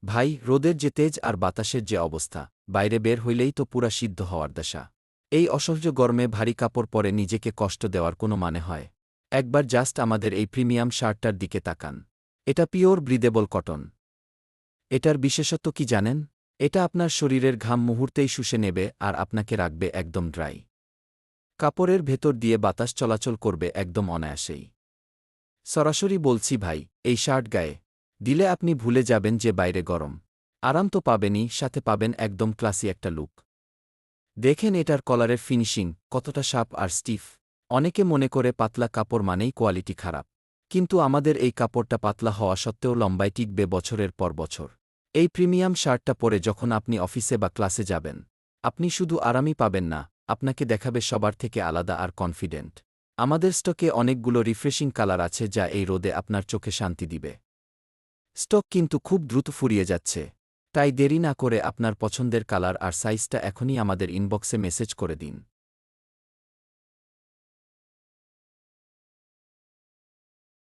ভাই, রোদের যে তেজ আর বাতাসের যে অবস্থা, বাইরে বের হইলেই তো পুরা সিদ্ধ হওয়ার দশা। এই অসহ্য গরমে ভারী কাপড় পরে নিজেকে কষ্ট দেওয়ার কোনো মানে হয়? একবার জাস্ট আমাদের এই প্রিমিয়াম শার্টটার দিকে তাকান। এটা পিওর ব্রিদেবল কটন। এটার বিশেষত্ব কি জানেন? এটা আপনার শরীরের ঘাম মুহূর্তেই শুষে নেবে আর আপনাকে রাখবে একদম ড্রাই। কাপড়ের ভেতর দিয়ে বাতাস চলাচল করবে একদম অনায়াসেই। সরাসরি বলছি ভাই, এই শার্ট গায়ে দিলে আপনি ভুলে যাবেন যে বাইরে গরম। আরাম তো পাবেনই, সাথে পাবেন একদম ক্লাসি একটা লুক। দেখেন এটার কলারের ফিনিশিং কতটা শার্প আর স্টিফ। অনেকে মনে করে পাতলা কাপড় মানেই কোয়ালিটি খারাপ। কিন্তু আমাদের এই কাপড়টা পাতলা হওয়া সত্ত্বেও লম্বায় টিকবে বছরের পর বছর। এই প্রিমিয়াম শার্টটা পরে যখন আপনি অফিসে বা ক্লাসে যাবেন, আপনি শুধু আরামই পাবেন না, আপনাকে দেখাবে সবার থেকে আলাদা আর কনফিডেন্ট। আমাদের স্টকে অনেকগুলো রিফ্রেশিং কালার আছে যা এই রোদে আপনার চোখে শান্তি দিবে। স্টক কিন্তু খুব দ্রুত ফুরিয়ে যাচ্ছে। তাই দেরি না করে আপনার পছন্দের কালার আর সাইজটা এখনই আমাদের ইনবক্সে মেসেজ করে দিন।